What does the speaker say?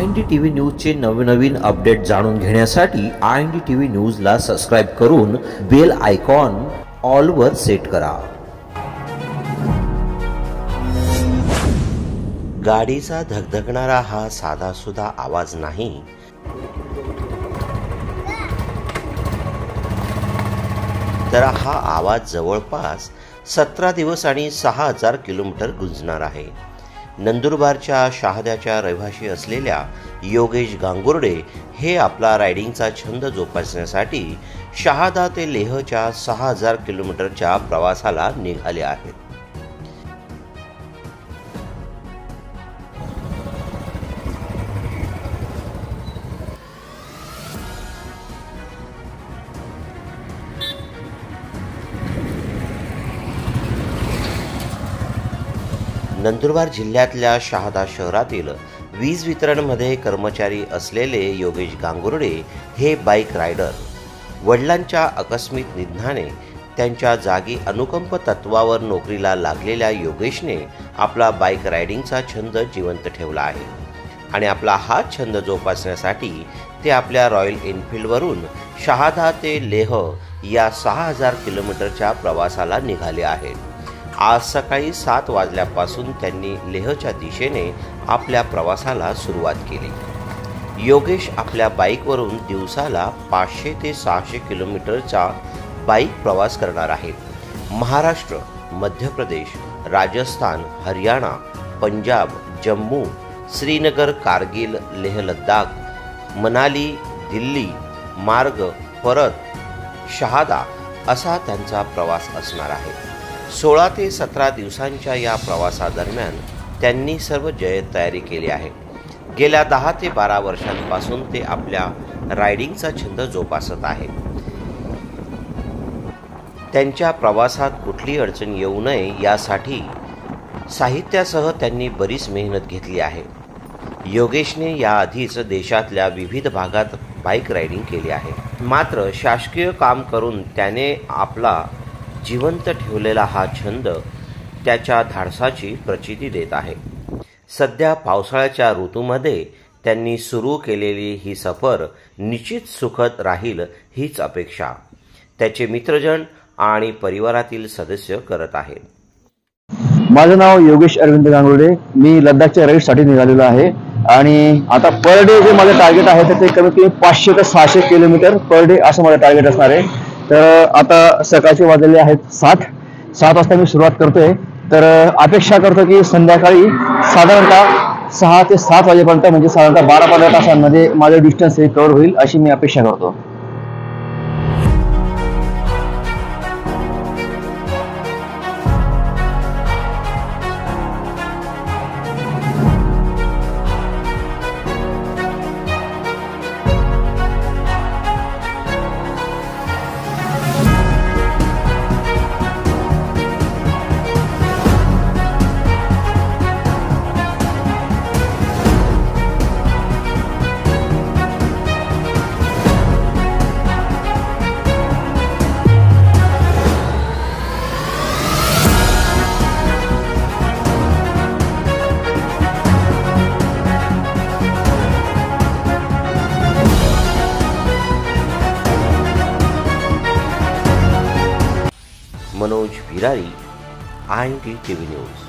INDTV न्यूजचे नवनवीन update जाणून घेण्यासाठी INDTV न्यूजला सबस्क्राइब करून बेल आयकॉन ऑल वर सेट करा। गाडीचा धगधगणारा हा साधा सुद्धा आवाज नाही, तर हा आवाज जवळपास 17 दिवस आणि 6000 किलोमीटर गुंजणार आहे। नंदुरबारच्या शहाद्याच्या रहिवासी असलेल्या योगेश गांगुर्डे हे आपला रायडिंगचा छंद जोपासण्यासाठी शहादा ते लेहच्या 6000 किलोमीटरच्या प्रवासाला निघाले आहेत। नंदुरबार जिल्ह्यातल्या शहादा शहरातील वीज वितरणमध्ये कर्मचारी असलेले योगेश गांगुर्डे हे बाईक रायडर। वडिलांच्या आकस्मिक निधनाने त्यांच्या जागी अनुकंप तत्वावर नोकरीला लागलेल्या योगेशने आपला बाईक रायडिंगचा छंद जिवंत ठेवला आहे आणि आपला हा छंद जोपासण्यासाठी ते आपल्या रॉयल एनफील्डवरून शहादा ते लेह या 6000 किलोमीटरच्या प्रवासाला निघाले आहेत। आज सकाळी 7 वाजल्यापासून त्यांनी लेहच्या दिशेने आपल्या प्रवासाला सुरुवात केली। योगेश आपल्या बाईकवरून दिवसाला 500 ते 600 किलोमीटरचा बाईक प्रवास करणार आहेत। महाराष्ट्र, मध्य प्रदेश, राजस्थान, हरियाणा, पंजाब, जम्मू, श्रीनगर, कारगिल, लेह लडाख, मनाली, दिल्ली मार्ग परत शहादा असा त्यांचा प्रवास असणार आहे। 16 ते 17 दिवसांच्या या प्रवासादरम्यान त्यांनी सर्व जय्यत तयारी केली आहे। गेल्या 10 ते 12 वर्षांपासून ते आपल्या रायडिंगचा छंद जोपासत आहेत। त्यांच्या प्रवासात कुठली अडचण येऊ नये यासाठी साहित्यासह त्यांनी बरीच मेहनत घेतली आहे। योगेशने याआधीच देशातल्या विविध भागात बाईक रायडिंग केली आहे, मात्र शासकीय काम करून त्याने आपला जिवंत ठेवलेला हा छंद त्याच्या धाडसाची प्रचिती देत आहे। सध्या पावसाळ्याच्या ऋतूमध्ये त्यांनी सुरू केलेली ही सफर निश्चित सुखद राहील हीच अपेक्षा त्याचे मित्रजन आणि परिवारातील सदस्य करत आहेत। माझं नाव योगेश अरविंद गांगुर्डे, मी लडाखच्या राईडसाठी निघालेलो आहे आणि आता पर डे जे माझं टार्गेट आहे तर ते कमीत कमी 500 ते 600 किलोमीटर पर डे असं माझं टार्गेट असणार आहे। तर आता सकाळचे वाजलेले आहेत 7 वाजता मी सुरुवात करतोय। तर अपेक्षा करतो की संध्याकाळी साधारणतः 6 ते 7 वाजेपर्यंत म्हणजे साधारणतः 12-15 तासांमध्ये माझं डिस्टन्स हे कव्हर होईल अशी मी अपेक्षा करतो। Manoj Bhirari, INDTV news.